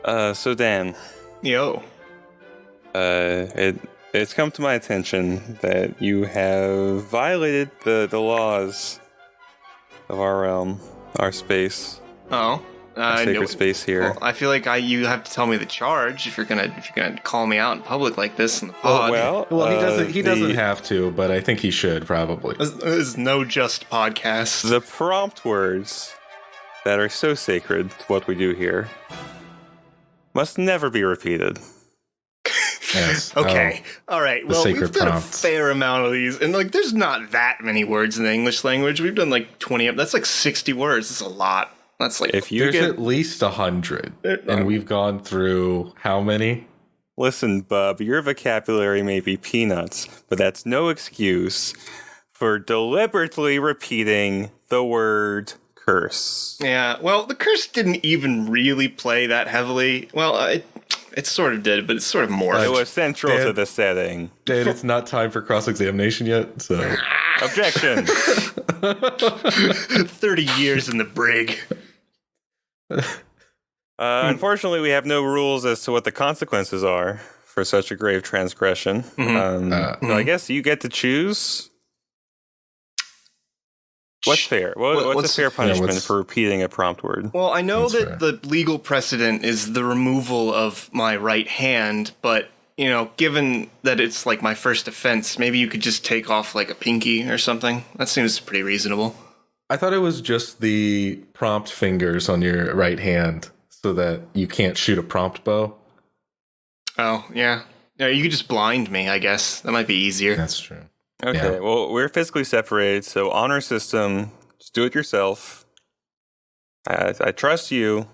So Dan, Yo. it's come to my attention that you have violated the laws of our realm, our space, Oh. our sacred space here. Well, I feel like you have to tell me the charge if you're gonna call me out in public like this in the pod. Well, He doesn't have to, but I think he should probably. This is no just podcast. the prompt words that are so sacred to what we do here must never be repeated. Yes. Okay. All right. Well, we've sacred done prompts. a fair amount of these, and like, there's not that many words in the English language. We've done like 20. That's like 60 words. That's a lot. That's like If you There's get at least 100, and we've gone through how many? listen, Bub, your vocabulary may be peanuts, but that's no excuse for deliberately repeating the word curse. Yeah. Well, the curse didn't even really play that heavily. Well, it sort of did, but it's sort of morphed. It was central to Dan- the setting. Dan, it's not time for cross-examination yet, so... Objection. 30 years in the brig. Unfortunately, we have no rules as to what the consequences are for such a grave transgression. So I guess you get to choose. What's fair? What's a fair punishment for repeating a prompt word? Well, I know That's that the legal precedent is the removal of my right hand, but, you know, given that it's like my first offense, maybe you could just take off like a pinky or something. That seems pretty reasonable. I thought it was just the prompt fingers on your right hand so that you can't shoot a prompt bow. Oh, yeah. Yeah, you could just blind me, I guess. That might be easier. That's true. Okay, Yeah. well, we're physically separated, so honor system, just do it yourself. I trust you.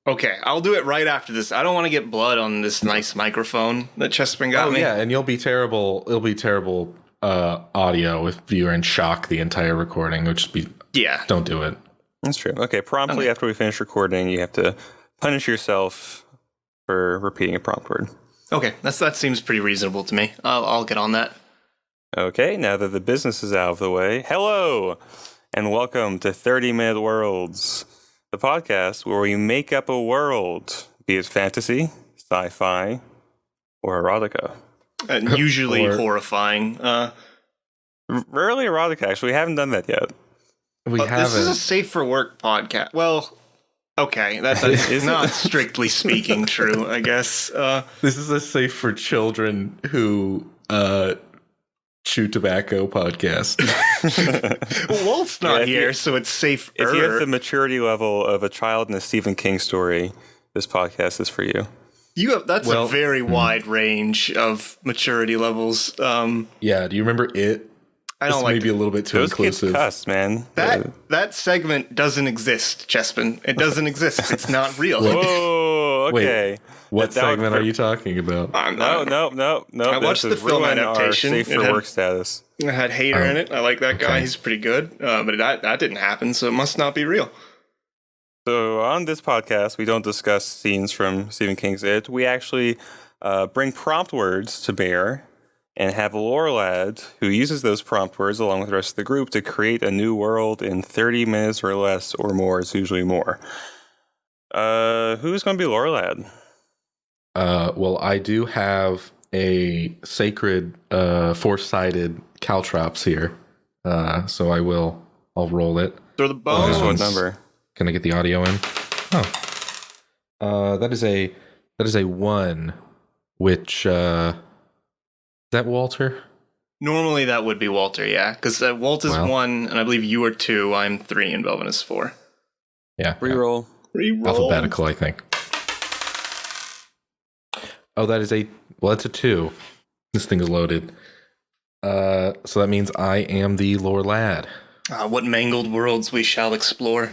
Okay, I'll do it right after this. I don't want to get blood on this nice microphone that Chespin got me. Yeah, and you'll be terrible. It'll be terrible audio if you're in shock the entire recording, which be... Yeah. Don't do it. That's true. Okay, promptly after we finish recording, you have to punish yourself for repeating a prompt word. Okay, that seems pretty reasonable to me. I'll get on that. Okay, now that the business is out of the way, hello, and welcome to 30-Minute Worlds, the podcast where we make up a world, be it fantasy, sci-fi, or erotica. And usually Or- horrifying. Rarely erotica, actually. We haven't done that yet. We haven't. This is a safe for work podcast. Well, okay, that's not strictly speaking true, I guess. This is a safe for children who chew tobacco podcast. Walt's not if here, you- so it's safe. If you have the maturity level of a child in a Stephen King story, this podcast is for you. That's a very wide range of maturity levels. Yeah, do you remember it? I don't This like may be a little bit too Those inclusive. kids cuss, man. that segment doesn't exist, Chespin. It doesn't exist. It's not real. Whoa, okay. Wait, what That would segment are you talking about? No. I watched the film adaptation. Safe It for had- work status. I had Hater in it. I like that guy. okay. He's pretty good. But that didn't happen, so it must not be real. So on this podcast, we don't discuss scenes from Stephen King's It. We actually bring prompt words to bear and have a lore lad who uses those prompt words along with the rest of the group to create a new world in 30 minutes or less, or more. It's usually more. Who's going to be lore lad? Well, I do have a sacred four-sided caltrops here. So I'll roll it. Throw the bones. What number? Can I get the audio in? Oh. That is a 1, which is that Walter? Normally that would be Walter, yeah. Because Walt is 1, and I believe you are 2. I'm 3, and Belvin is 4. Yeah. Reroll. Reroll. Alphabetical, I think. Oh, that's a 2. This thing is loaded. So that means I am the lore lad. What mangled worlds we shall explore.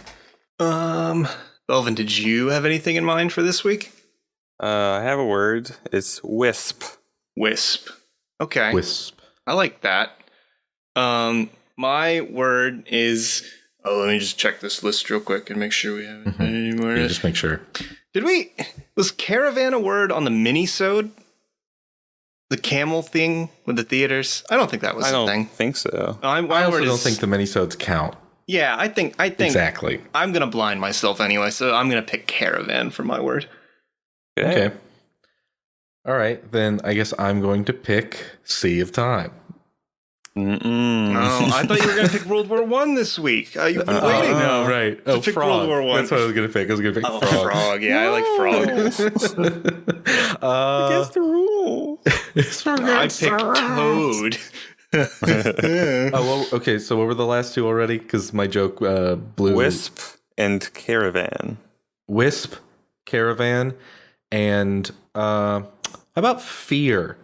Belvin, did you have anything in mind for this week? I have a word. It's wisp. Wisp. Okay. Wisp. I like that. My word is... Oh, let me just check this list real quick and make sure we have any more. Yeah, just make sure. Was Caravan a word on the mini-sode? The camel thing with the theaters? I don't think that was I a don't thing. think so. I also don't think the minisodes count. Yeah, I think Exactly. I'm gonna blind myself anyway, so I'm gonna pick Caravan for my word. Okay. All right, then I guess I'm going to pick Sea of Time. Oh, I thought you were going to pick World War One this week. You've been waiting. Oh, right. Oh, pick Frog. World War One. That's what I was going to pick. I was going to pick Oh, Frog. Frog. Yeah, I like Frog. Against the rule. I picked Toad. Well, okay, so what were the last two already? Because my joke blew. Wisp and Caravan. Wisp, Caravan, and how about Fear?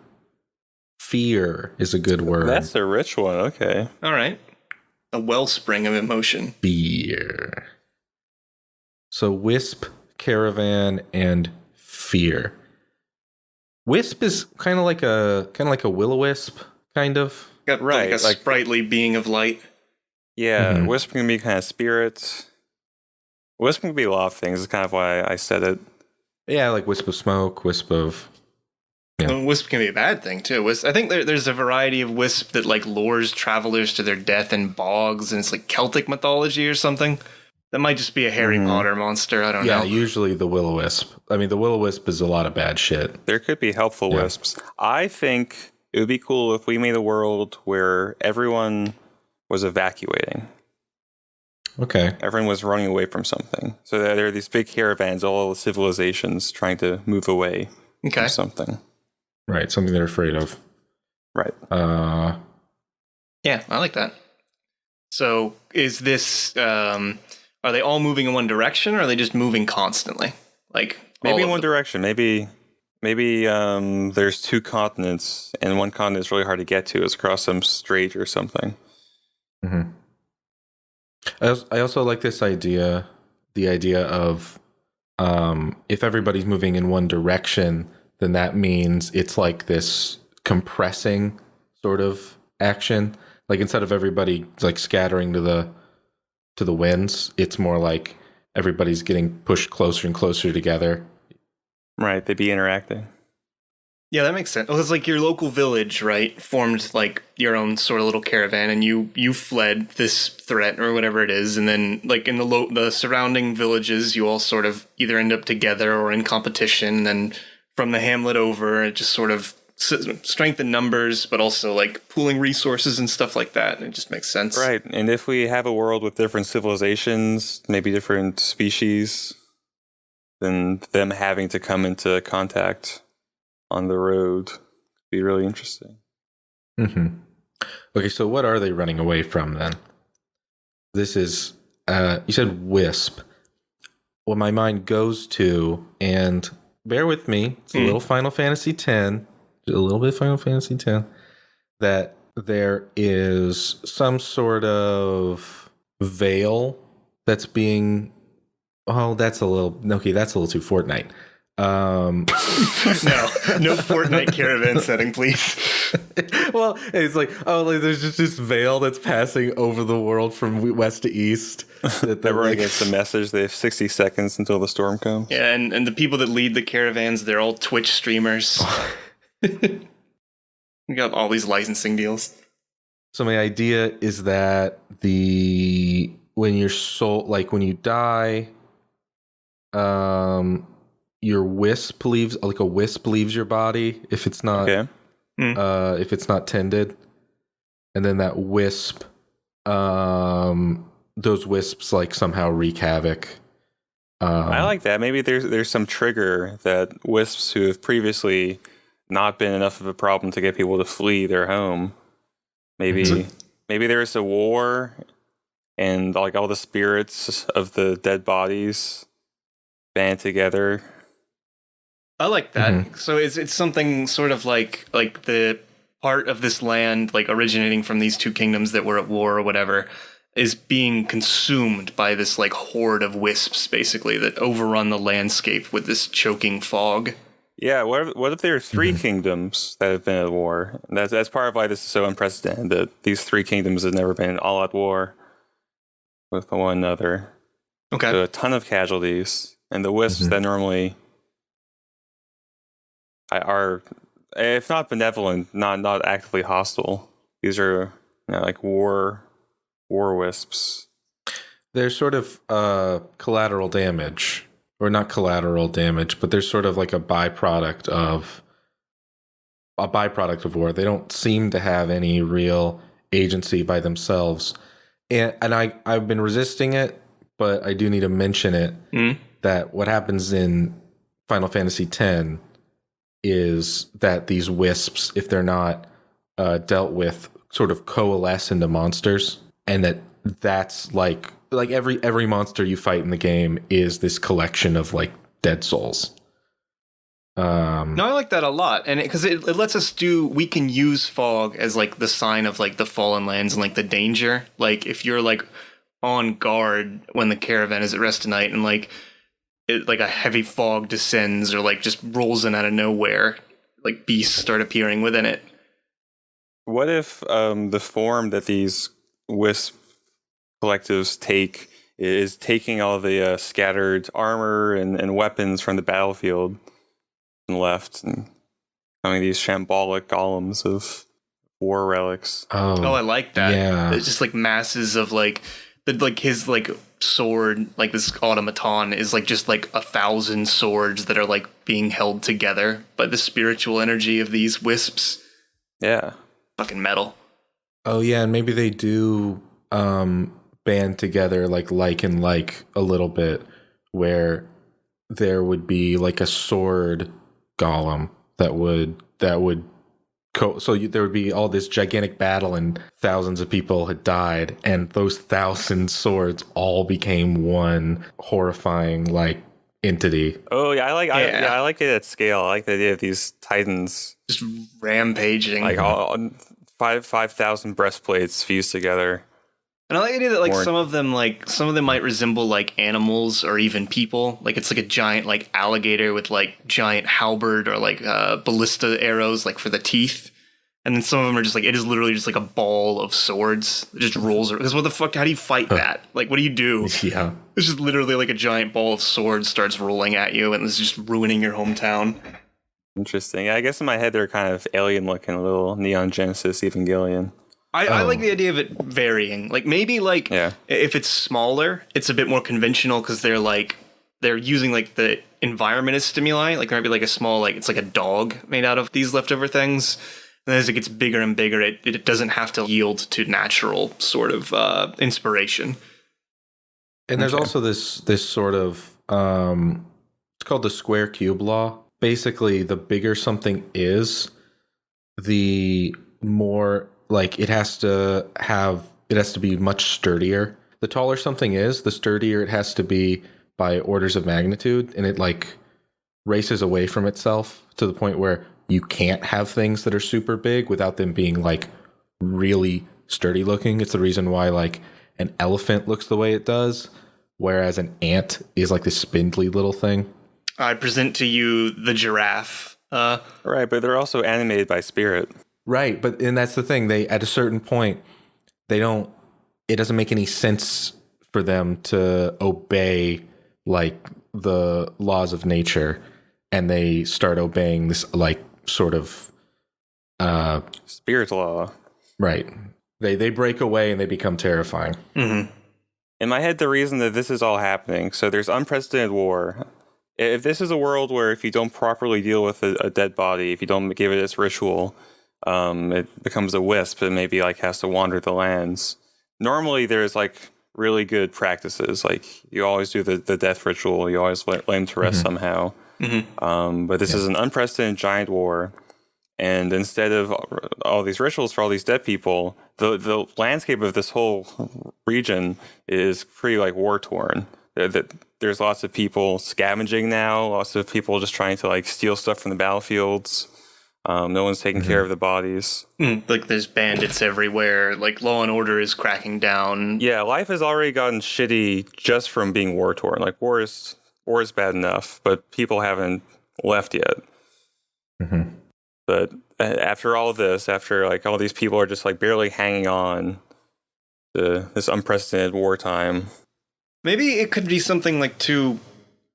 Fear is a good word. That's a rich one. Okay. All right. A wellspring of emotion. Fear. So Wisp, Caravan, and Fear. Wisp is kind of like a will-o-wisp, kind of. Got Right, like a like- sprightly being of light. Yeah, Mhm. Wisp can be kind of spirits. Wisp can be a lot of things. That's kind of why I said it. Yeah, like Wisp of Smoke, Wisp of. Yeah. Well, Wisp can be a bad thing too. I think there's a variety of Wisp that like lures travelers to their death in bogs, and it's like Celtic mythology or something. That might just be a Harry Potter monster. I don't Yeah, know. usually the will-o-wisp. I mean, the will-o-wisp is a lot of bad shit. There could be helpful Yeah. wisps. I think it would be cool if we made a world where everyone was evacuating. Okay. Everyone was running away from something. So there are these big caravans, all the civilizations trying to move away Okay. from something. Right, something they're afraid of. Right. Yeah, I like that. So is this are they all moving in one direction, or are they just moving constantly? Like Maybe all in of one them? direction. Maybe there's two continents, and one continent's really hard to get to. It's across some strait or something. mhm. I also like this idea, the idea of if everybody's moving in one direction, then that means it's like this compressing sort of action. Like instead of everybody like scattering to the winds, it's more like everybody's getting pushed closer and closer together. Right. They'd be interacting. Yeah, that makes sense. Well, it's like your local village, right? Formed like your own sort of little caravan, and you fled this threat or whatever it is, and then like in the surrounding villages, you all sort of either end up together or in competition. And then from the hamlet over, it just sort of strengthen numbers, but also like pooling resources and stuff like that. And it just makes sense, Right. And if we have a world with different civilizations, maybe different species, then them having to come into contact on the road would be really interesting. Mm-hmm. Okay, so what are they running away from then? This is you said Wisp. What my mind goes to, and bear with me, it's a little Final Fantasy X, a little bit Final Fantasy X, that there is some sort of veil that's being. Oh, that's a little too Fortnite. no Fortnite caravan setting, please. Well, it's like, oh, like there's just this veil that's passing over the world from west to east. That Everyone gets the message. They have 60 seconds until the storm comes. Yeah, and the people that lead the caravans, they're all Twitch streamers. We got all these licensing deals. So my idea is that when you die, your wisp leaves, like a wisp leaves your body if it's not Okay. if it's not tended, and then that wisp, those wisps like somehow wreak havoc. I like that. Maybe there's some trigger that wisps who have previously not been enough of a problem to get people to flee their home. Maybe there's a war, and like all the spirits of the dead bodies band together. I like that. So it's something sort of like the part of this land, like originating from these two kingdoms that were at war or whatever, is being consumed by this like horde of wisps, basically, that overrun the landscape with this choking fog. Yeah, what if there are three kingdoms that have been at war? And that's part of why this is so unprecedented, that these three kingdoms have never been all at war with one another. Okay. So a ton of casualties. And the wisps that normally are, if not benevolent, not actively hostile. These are like war wisps. There's sort of collateral damage or not collateral damage, but there's sort of like a byproduct of war. They don't seem to have any real agency by themselves. And I've been resisting it, but I do need to mention it that what happens in Final Fantasy X is that these wisps, if they're not dealt with, sort of coalesce into monsters, and that's like every monster you fight in the game is this collection of like dead souls. No, I like that a lot, and because it lets us we can use fog as like the sign of like the fallen lands and like the danger. Like if you're like on guard when the caravan is at rest tonight, and like like a heavy fog descends or like just rolls in out of nowhere, like beasts start appearing within it. What if the form that these wisp collectives take is taking all the scattered armor and weapons from the battlefield and left, and becoming these shambolic golems of war relics? Oh, I like that. Yeah. It's just like masses of like his like sword, like this automaton is like just like 1,000 swords that are like being held together by the spiritual energy of these wisps. Yeah. Fucking metal. Oh yeah, and maybe they do band together like and like a little bit, where there would be like a sword golem that would there would be all this gigantic battle and thousands of people had died, and those 1,000 swords all became one horrifying like entity. Oh yeah, I like it at scale. I like the idea of these titans just rampaging, like all 5,000 breastplates fused together. And I like the idea that like some of them might resemble like animals or even people. Like it's like a giant like alligator with like giant halberd or like ballista arrows like for the teeth. And then some of them are just like, it is literally just like a ball of swords that just rolls. Because what the fuck, how do you fight that? Like, what do you do? Yeah. It's just literally like a giant ball of swords starts rolling at you and it's just ruining your hometown. Interesting. I guess in my head they're kind of alien looking, a little Neon Genesis Evangelion. I like the idea of it varying. Like maybe like if it's smaller, it's a bit more conventional because they're using like the environment as stimuli. Like there might be like a small, like it's like a dog made out of these leftover things. And as it gets bigger and bigger, it doesn't have to yield to natural sort of inspiration. And there's also this sort of it's called the square cube law. Basically, the bigger something is, the more like it has to be much sturdier. The taller something is, the sturdier it has to be by orders of magnitude, and it like races away from itself to the point where you can't have things that are super big without them being like really sturdy looking. It's the reason why like an elephant looks the way it does, whereas an ant is like this spindly little thing. I present to you the giraffe. Right, but they're also animated by spirit. Right, and that's the thing. They at a certain point, it doesn't make any sense for them to obey like the laws of nature, and they start obeying this like sort of spirit law. Right. They break away and they become terrifying. Mm-hmm. In my head, the reason that this is all happening, so there's unprecedented war. If this is a world where if you don't properly deal with a dead body, if you don't give it its ritual, it becomes a wisp and maybe like has to wander the lands. Normally there's like really good practices. Like you always do the death ritual. You always lay them to rest somehow. Mm-hmm. But this is an unprecedented giant war. And instead of all these rituals for all these dead people, the landscape of this whole region is pretty like war torn. There's lots of people scavenging now. Lots of people just trying to like steal stuff from the battlefields. No one's taking care of the bodies. Like there's bandits everywhere. Like law and order is cracking down. Yeah, life has already gotten shitty just from being war torn. Like war is bad enough, but people haven't left yet. Mm-hmm. But after all this, after like all these people are just like barely hanging on to this unprecedented wartime. Maybe it could be something like so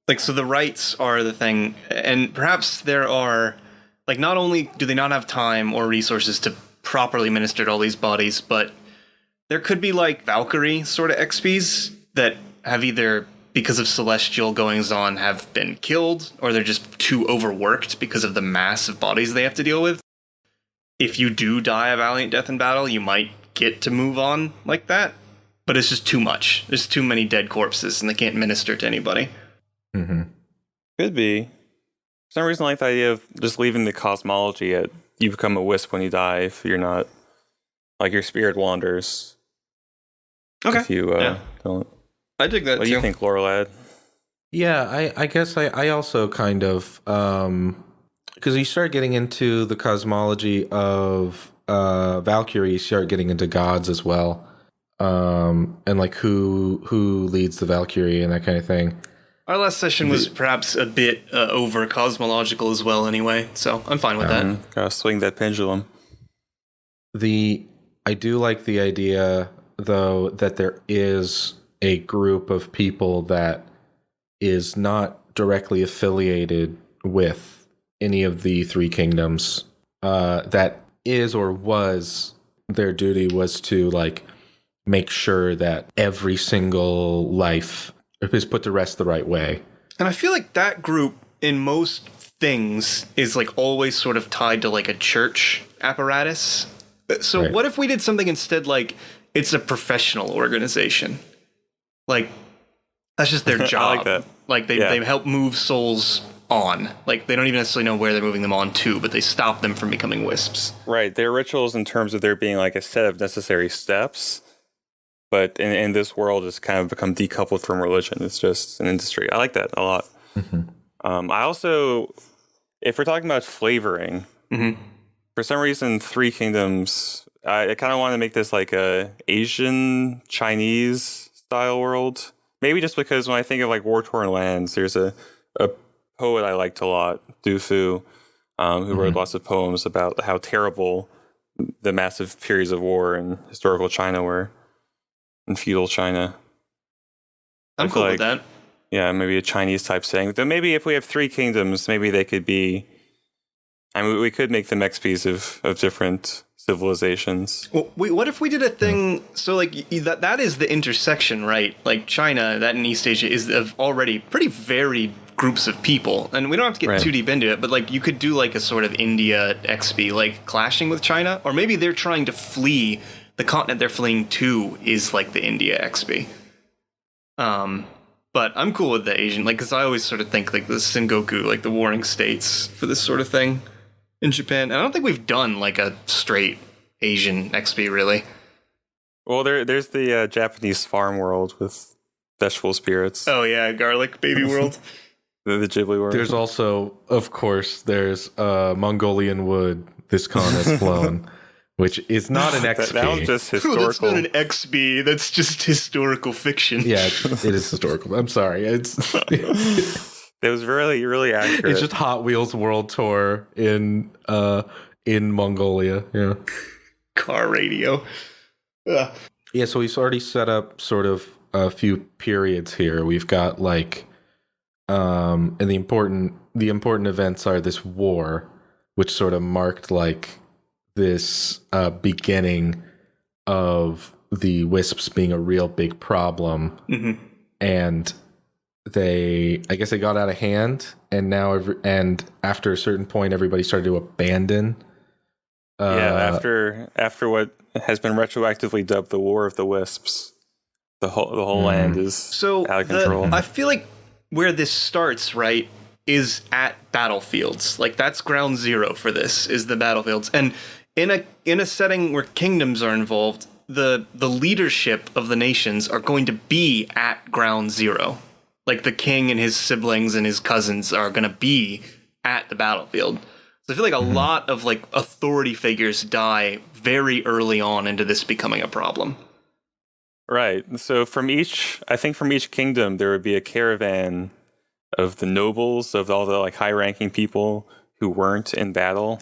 the rights are the thing, and perhaps there are, like, not only do they not have time or resources to properly minister to all these bodies, but there could be like Valkyrie sort of XPs that have either because of celestial goings on, have been killed, or they're just too overworked because of the mass of bodies they have to deal with. If you do die a valiant death in battle, you might get to move on like that, but it's just too much. There's too many dead corpses, and they can't minister to anybody. Mm-hmm. Could be. For some reason, I like the idea of just leaving the cosmology at you become a wisp when you die if you're not, like, your spirit wanders. Okay. If you don't. I dig that What do you think, Laurelad? Yeah, I guess I also kind of because you start getting into the cosmology of Valkyrie, you start getting into gods as well, and like who leads the Valkyrie and that kind of thing. Our last session was perhaps a bit over cosmological as well anyway, so I'm fine with that. Gotta swing that pendulum. I do like the idea, though, that there is a group of people that is not directly affiliated with any of the three kingdoms, that is or was their duty was to like make sure that every single life is put to rest the right way. And I feel like that group in most things is like always sort of tied to like a church apparatus. So Right. what if we did something instead like it's a professional organization? Like that's just their job. I like that. Like they help move souls on. Like they don't even necessarily know where they're moving them on to, but they stop them from becoming wisps. Right. There are rituals in terms of there being like a set of necessary steps, but in this world, it's kind of become decoupled from religion. It's just an industry. I like that a lot. Mm-hmm. I also, if we're talking about flavoring, for some reason, Three Kingdoms, I kind of want to make this like a Asian, Chinese style world. Maybe just because when I think of like war-torn lands, there's a poet I liked a lot, Du Fu, who wrote lots of poems about how terrible the massive periods of war in historical China were, in feudal China. I'm cool with that. Yeah, maybe a Chinese type saying. Then maybe if we have three kingdoms, maybe they could be. I mean, we could make them XPs of different civilizations. Well, what if we did a thing? So, like that is the intersection, right? Like China, that in East Asia is of already pretty varied groups of people, and we don't have to get too deep into it. But like, you could do like a sort of India XP, like clashing with China, or maybe they're trying to flee the continent they're fleeing to is like the India XP. But I'm cool with the Asian, like, because I always sort of think like the Sengoku, like the warring states for this sort of thing in Japan. And I don't think we've done like a straight Asian XP really. Well, there's the Japanese farm world with vegetable spirits. Oh yeah, garlic baby world. The Ghibli world. There's also, of course, there's Mongolian wood. This con has flown, which is not an XP. that one's just historical. That's not an XP. That's just historical fiction. Yeah, it is historical. I'm sorry. It's It was really, really accurate. it's just Hot Wheels World Tour in Mongolia. Yeah. Car radio. Ugh. Yeah, so we've already set up sort of a few periods here. We've got like and the important events are this war, which sort of marked like this beginning of the Wisps being a real big problem. And I guess they got out of hand, and now and after a certain point everybody started to abandon. After what has been retroactively dubbed the War of the Wisps, the whole land is out of control. I feel like where this starts, right, is at battlefields. Like that's ground zero for this is the battlefields. And in a setting where kingdoms are involved, the leadership of the nations are going to be at ground zero. Like the king and his siblings and his cousins are going to be at the battlefield. So I feel like a lot of like authority figures die very early on into this becoming a problem. Right. So from each kingdom, there would be a caravan of the nobles, of all the like high-ranking people who weren't in battle,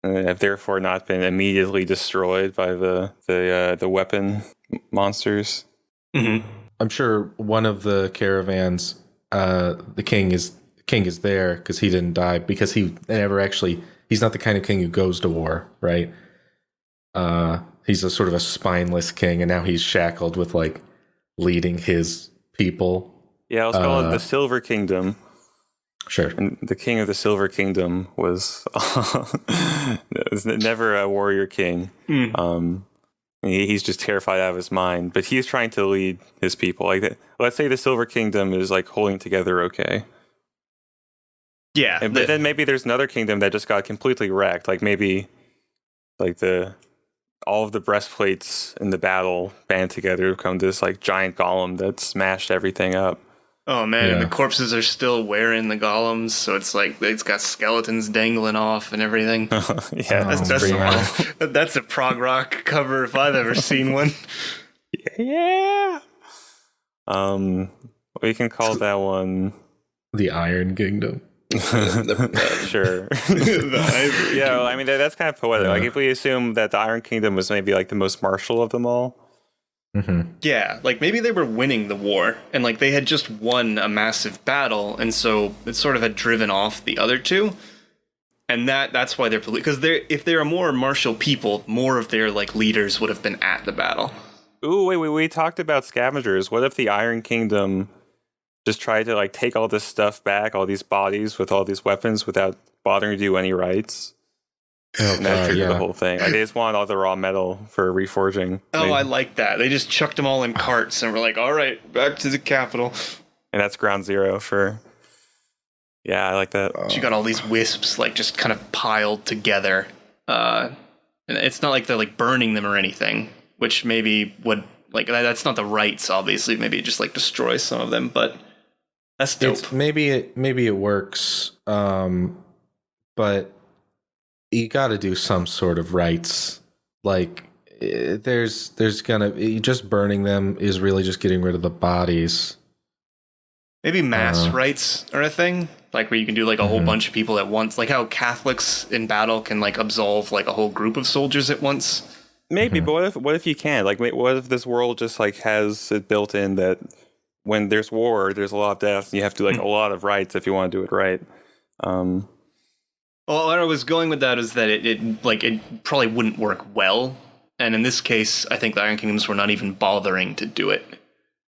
and have therefore not been immediately destroyed by the weapon monsters. I'm sure one of the caravans, the king is there because he didn't die, because he's not the kind of king who goes to war, right? He's a sort of a spineless king, and now he's shackled with like leading his people Yeah, let's call it the Silver Kingdom. Sure. And the king of the Silver Kingdom was never a warrior king. He's just terrified out of his mind, but he's trying to lead his people. Like, let's say the Silver Kingdom is like holding together okay. Yeah. But then maybe there's another kingdom that just got completely wrecked. Like maybe like all of the breastplates in the battle band together to become this like giant golem that smashed everything up. Oh man, Yeah. and the corpses are still wearing the golems, so it's like it's got skeletons dangling off and everything. Yeah, That's a prog rock cover if I've ever seen one. Yeah. We can call that one The Iron Kingdom. sure. Yeah, well, I mean that's kind of poetic. Yeah. Like if we assume that the Iron Kingdom was maybe like the most martial of them all. Yeah, like maybe they were winning the war, and like they had just won a massive battle, and so it sort of had driven off the other two, and that's why they're because if they're a more martial people, more of their like leaders would have been at the battle. Ooh, wait, we talked about scavengers. What if the Iron Kingdom just tried to like take all this stuff back, all these bodies with all these weapons without bothering to do any rights? And that triggered the whole thing. Like, they just wanted all the raw metal for reforging. Oh, I like that. They just chucked them all in carts and were like, all right, back to the capital. And that's ground zero for... Yeah, I like that. You got all these wisps like just kind of piled together. And it's not like they're like burning them or anything, which maybe would... Like, that's not the rights, obviously. Maybe it just like destroys some of them, but that's dope. Maybe it works, but... You got to do some sort of rights. Like there's gonna just burning them is really just getting rid of the bodies. Maybe mass rights are a thing, like where you can do like a whole bunch of people at once, like how Catholics in battle can like absolve like a whole group of soldiers at once. Maybe, but what if you can't? Like, what if this world just like has it built in that when there's war, there's a lot of deaths, and you have to do like a lot of rights if you want to do it right. Well, where I was going with that is that it probably wouldn't work well. And in this case, I think the Iron Kingdoms were not even bothering to do it.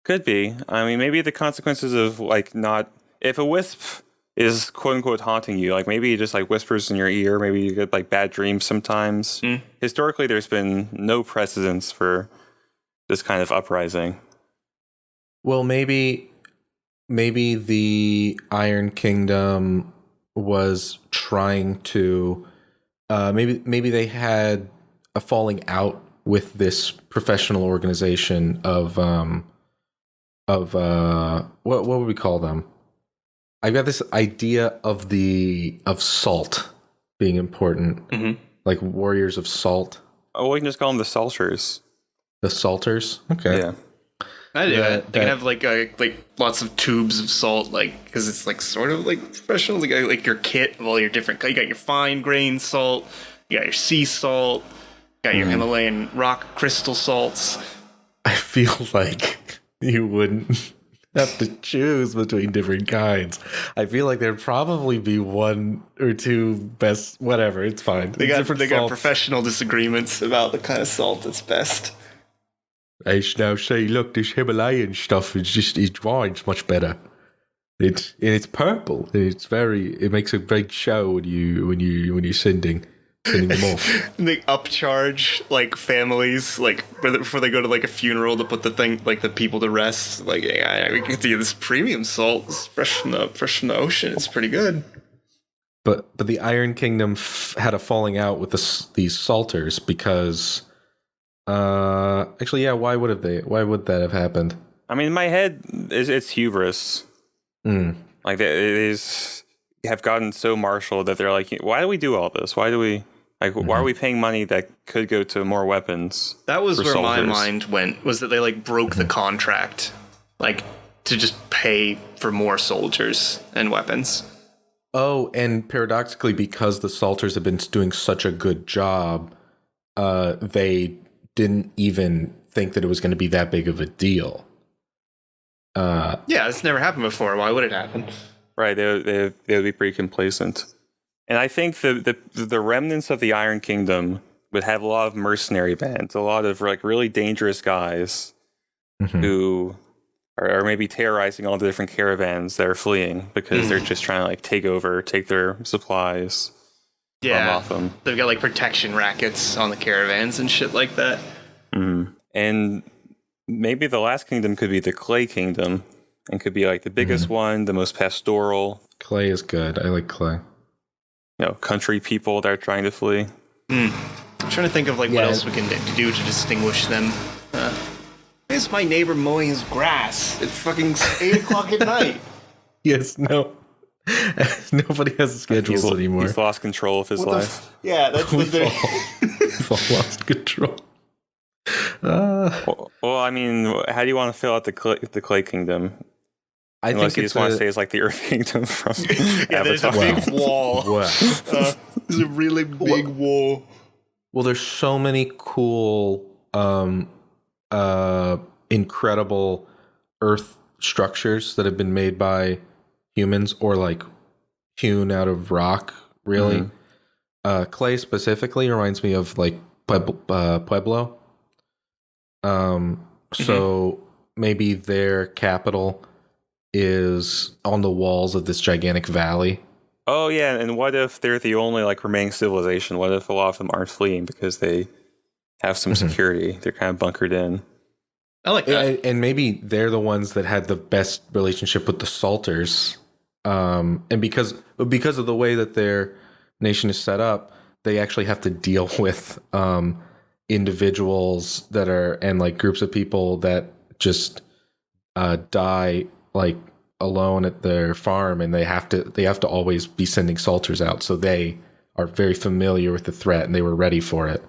Could be. I mean, maybe the consequences of like not... If a wisp is quote unquote haunting you, like maybe it just like whispers in your ear, maybe you get like bad dreams sometimes. Historically, there's been no precedence for this kind of uprising. Well, maybe the Iron Kingdom was trying to maybe they had a falling out with this professional organization of what would we call them? I've got this idea of salt being important, like warriors of salt. Oh, we can just call them the Salters. The Salters, okay. Yeah. I do that. They can have like lots of tubes of salt, like because it's like sort of like professional. Like your kit of all your different. You got your fine grain salt, you got your sea salt, you got your Himalayan rock crystal salts. I feel like you wouldn't have to choose between different kinds. I feel like there'd probably be one or two best. Whatever, it's fine. They got professional disagreements about the kind of salt that's best. I now say, look, this Himalayan stuff it's wine's much better. It's purple. It makes a great show when you're sending them off. They upcharge like families like before they go to like a funeral to put the people to rest. Like, yeah, we get to get this premium salt. It's fresh from the ocean. It's pretty good. But the Iron Kingdom had a falling out with these Salters because. Actually, yeah. Why would that have happened? I mean, in my head, it's hubris. Like they have gotten so martial that they're like, why do we do all this? Why do we why are we paying money that could go to more weapons? That was where soldiers? my mind went. Was that they like broke the contract, like to just pay for more soldiers and weapons. Oh, and paradoxically, because the Salters have been doing such a good job, they didn't even think that it was going to be that big of a deal. Yeah, it's never happened before. Why would it happen? Right, they would be pretty complacent. And I think the remnants of the Iron Kingdom would have a lot of mercenary bands, a lot of like really dangerous guys who or maybe terrorizing all the different caravans that are fleeing because they're just trying to like take their supplies from off them. They've got like protection rackets on the caravans and shit like that. And maybe the last kingdom could be the Clay Kingdom, and could be like the biggest one, the most pastoral. Clay is good. I like clay. Country people that are trying to flee. I'm trying to think of like what else we can do to distinguish them. Where's my neighbor mowing his grass? It's fucking 8 o'clock at night. Yes, no. Nobody has schedules anymore. He's lost control of his life. Yeah, that's the thing. We've all lost control. Well, I mean, how do you want to fill out the Clay Kingdom? Unless you just want to say it's like the Earth Kingdom from there's a big wall. Wow. There's a really big wall. Well, there's so many cool, incredible Earth structures that have been made by humans or like hewn out of rock. Really, clay specifically reminds me of like Pueblo. So maybe their capital is on the walls of this gigantic valley. Oh yeah, and what if they're the only like remaining civilization? What if a lot of them aren't fleeing because they have some security? They're kind of bunkered in. I like that. And maybe they're the ones that had the best relationship with the Salters. And because of the way that their nation is set up, they actually have to deal with individuals that are and like groups of people that just die like alone at their farm, and they have to always be sending Salters out, so they are very familiar with the threat and they were ready for it.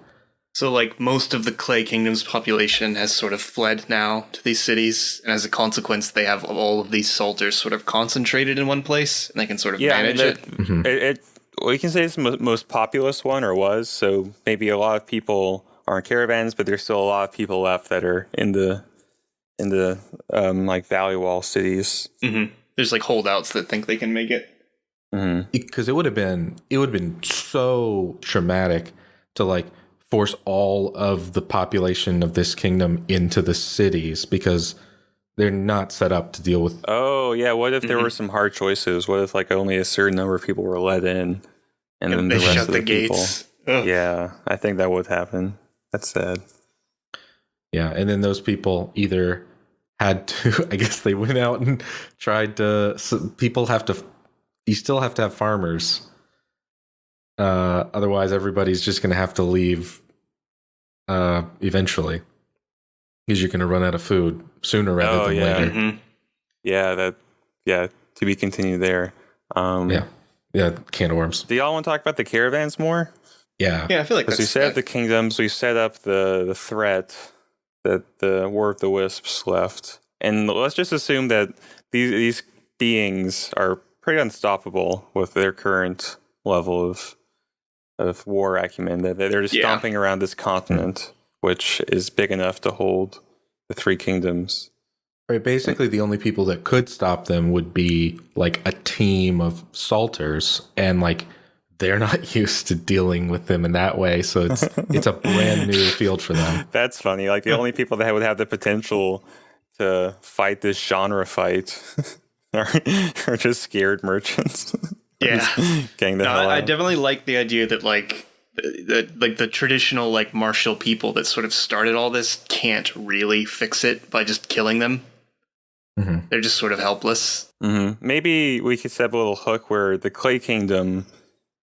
So like most of the Clay Kingdom's population has sort of fled now to these cities, and as a consequence they have all of these Salters sort of concentrated in one place, and they can sort of manage it. Well, you can say it's the most populous one, or was, so maybe a lot of people are in caravans, but there's still a lot of people left that are in the like valley wall cities. There's like holdouts that think they can make it. Because it would have been so traumatic to like force all of the population of this kingdom into the cities, because they're not set up to deal with. Oh yeah, what if there were some hard choices? What if like only a certain number of people were let in, and then they the rest shut of the people? gates? Ugh. Yeah, I think that would happen. That's sad. Yeah, and then those people either had to, I guess they went out and tried to, you still have to have farmers. Otherwise, everybody's just going to have to leave eventually, because you're going to run out of food sooner rather than later. Yeah, to be continued there. Yeah, can of worms. Do y'all want to talk about the caravans more? Yeah, I feel like because we set up the kingdoms, we set up the threat that the War of the Wisps left, and let's just assume that these beings are pretty unstoppable with their current level of war acumen. That they're just stomping around this continent, which is big enough to hold the 3 kingdoms. Right, basically the only people that could stop them would be like a team of Salters, and like they're not used to dealing with them in that way, so it's a brand new field for them. That's funny. Like the only people that would have the potential to fight this genre fight are just scared merchants. Yeah, getting the hell out. I definitely like the idea that like the traditional like martial people that sort of started all this can't really fix it by just killing them. They're just sort of helpless. Maybe we could set up a little hook where the Clay Kingdom.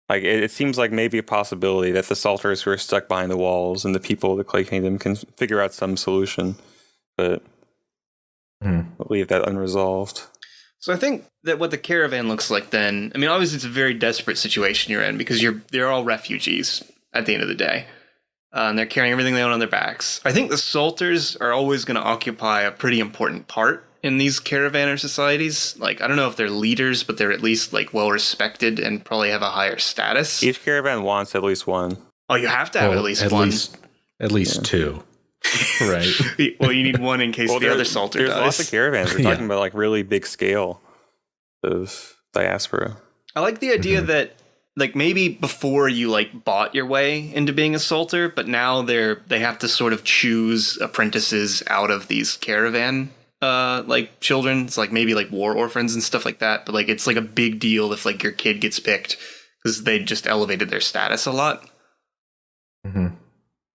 Like, it seems like maybe a possibility that the Salters who are stuck behind the walls and the people of the Clay Kingdom can figure out some solution, but we'll leave that unresolved. So I think that what the Caravan looks like then, I mean, obviously it's a very desperate situation you're in, because they're all refugees at the end of the day. And they're carrying everything they own on their backs. I think the Salters are always going to occupy a pretty important part in these Caravaner societies. Like, I don't know if they're leaders, but they're at least like well respected and probably have a higher status. Each caravan wants at least one. Oh, you have to have at least one. At least 2. Right. Well, you need one in case the other Salter there's dies. Lots of caravans. We're talking about like really big scale of diaspora. I like the idea that like maybe before you like bought your way into being a Salter, but now they have to sort of choose apprentices out of these caravan like children. It's like maybe like war orphans and stuff like that. But like it's like a big deal if like your kid gets picked because they just elevated their status a lot. Mm-hmm.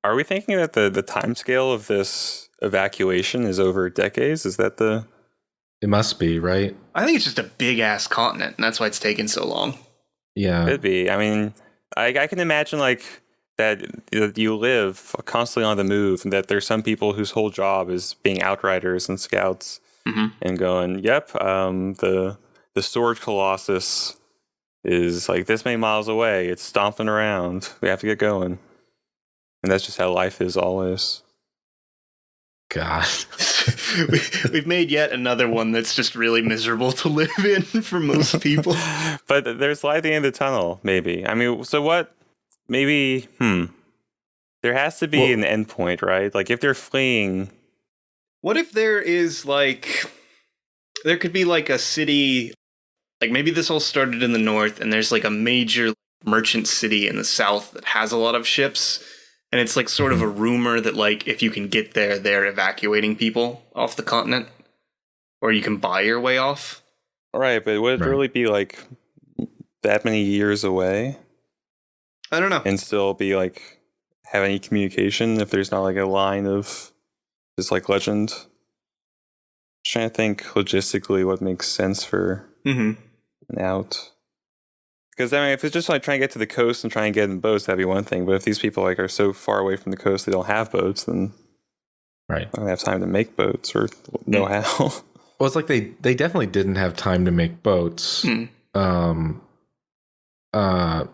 Are we thinking that the time scale of this evacuation is over decades? Is that the... It must be, right? I think it's just a big ass continent, and that's why it's taken so long. Yeah. Could be. I mean, I can imagine like that you live constantly on the move, and that there's some people whose whole job is being outriders and scouts and going, yep, the storage colossus is like this many miles away. It's stomping around. We have to get going. And that's just how life is always. God. We've made yet another one that's just really miserable to live in for most people. But there's light at the end of the tunnel, maybe. I mean, so what? Maybe, there has to be an end point, right? Like if they're fleeing. What if there is like, there could be like a city, like maybe this all started in the north and there's like a major merchant city in the south that has a lot of ships. And it's like sort of a rumor that like if you can get there, they're evacuating people off the continent, or you can buy your way off. Right, but would it really be like that many years away? I don't know. And still be like have any communication if there's not like a line of just like legend? Just trying to think logistically what makes sense for an out. Because I mean, if it's just like trying to get to the coast and trying to get in boats, that'd be one thing. But if these people like are so far away from the coast they don't have boats, then I don't have time to make boats or know how. Well, it's like they definitely didn't have time to make boats, and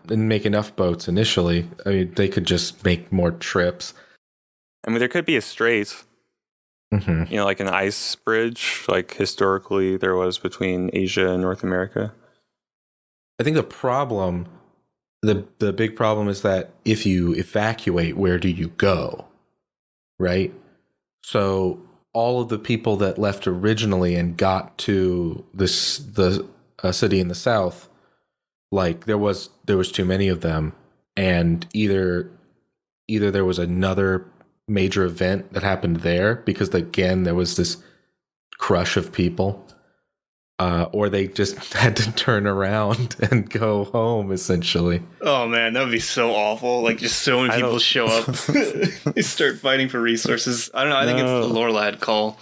make enough boats initially. I mean, they could just make more trips. I mean, there could be a strait, you know, like an ice bridge, like historically there was between Asia and North America. I think the problem, the big problem is that if you evacuate, where do you go? Right? So all of the people that left originally and got to the city in the south, like there was too many of them, and either there was another major event that happened there because again there was this crush of people. Or they just had to turn around and go home, essentially. Oh man, that would be so awful. Like, just so many people show up. They start fighting for resources. I don't know. I think it's the lore lad call.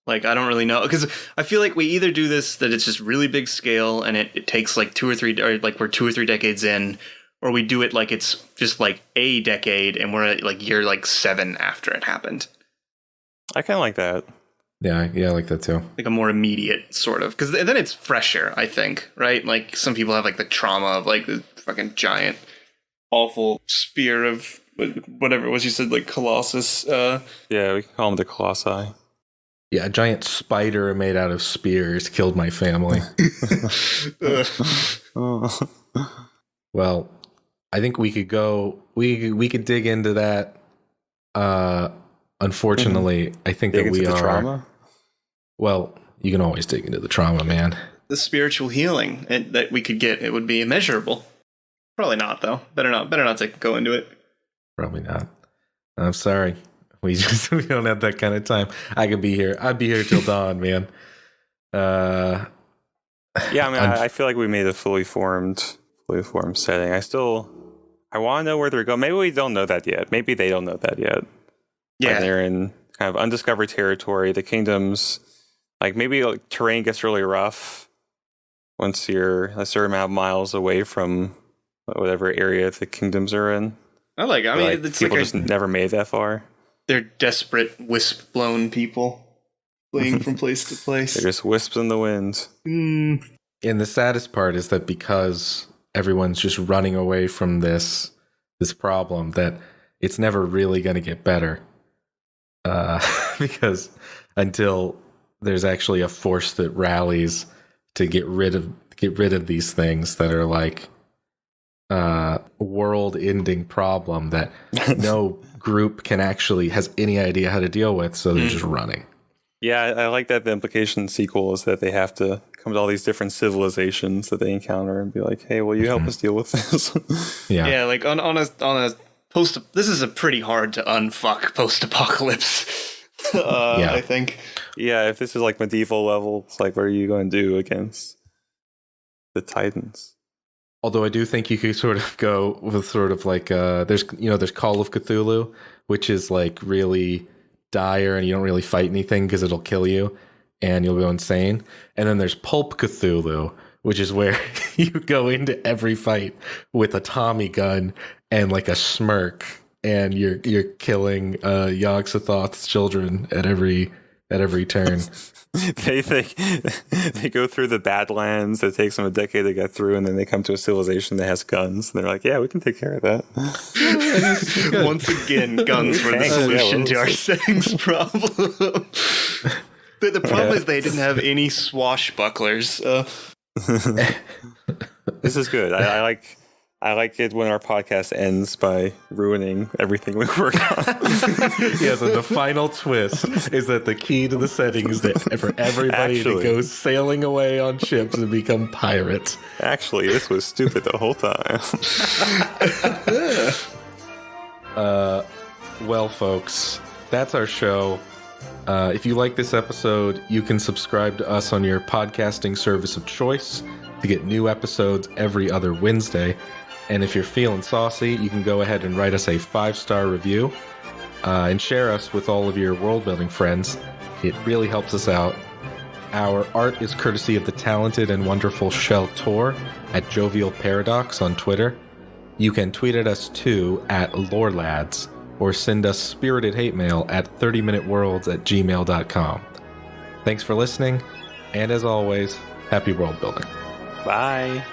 Like, I don't really know. Because I feel like we either do this, that it's just really big scale, and it takes like 2 or 3, or like we're 2 or 3 decades in, or we do it like it's just like a decade, and we're at like year like 7 after it happened. I kind of like that. Yeah, I like that too. Like a more immediate sort of, because then it's fresher, I think, right? Like some people have like the trauma of like the fucking giant, awful spear of whatever it was you said, like Colossus. Yeah, we can call them the Colossi. Yeah, a giant spider made out of spears killed my family. Well, I think we could go. We could dig into that. Unfortunately, I think that we are. The trauma? Well, you can always dig into the trauma, man. The spiritual healing that we could get, it would be immeasurable. Probably not, though. Better not to go into it. Probably not. I'm sorry. We don't have that kind of time. I could be here. I'd be here till dawn, man. Yeah, I mean, I feel like we made a fully formed setting. I want to know where they're going. Maybe we don't know that yet. Maybe they don't know that yet. Yeah, like they're in kind of undiscovered territory. The kingdoms, like maybe like, terrain gets really rough once you're a certain amount of miles away from whatever area the kingdoms are in. I mean, it's people like just never made that far. They're desperate, wisp-blown people fleeing from place to place. They're just wisps in the wind. And the saddest part is that because everyone's just running away from this problem, that it's never really going to get better. Because until there's actually a force that rallies to get rid of these things that are like world-ending problem that no group has any idea how to deal with, so they're just running. Yeah, I like that the implication in the sequel is that they have to come to all these different civilizations that they encounter and be like, hey, will you help us deal with this? Yeah, like on a post. This is a pretty hard to unfuck post-apocalypse. I think. Yeah, if this is like medieval levels, like what are you going to do against the Titans? Although I do think you could sort of go with sort of like there's Call of Cthulhu, which is like really dire and you don't really fight anything because it'll kill you and you'll go insane. And then there's Pulp Cthulhu, which is where you go into every fight with a Tommy gun and like a smirk, and you're killing Yog-Sothoth's children at every turn. they go through the Badlands. It takes them a decade to get through, and then they come to a civilization that has guns. And they're like, "Yeah, we can take care of that." Once again, guns were the solution to our settings problem. The problem is they didn't have any swashbucklers. This is good. I like it when our podcast ends by ruining everything we work on. Yes, and the final twist is that the key to the setting is that for everybody to go sailing away on ships and become pirates. Actually, this was stupid the whole time. Well, folks, that's our show. If you like this episode, you can subscribe to us on your podcasting service of choice to get new episodes every other Wednesday. And if you're feeling saucy, you can go ahead and write us a 5-star review and share us with all of your world-building friends. It really helps us out. Our art is courtesy of the talented and wonderful Shell Tor at Jovial Paradox on Twitter. You can tweet at us too at LoreLads, or send us spirited hate mail at 30minuteworlds@gmail.com. Thanks for listening, and as always, happy world building. Bye.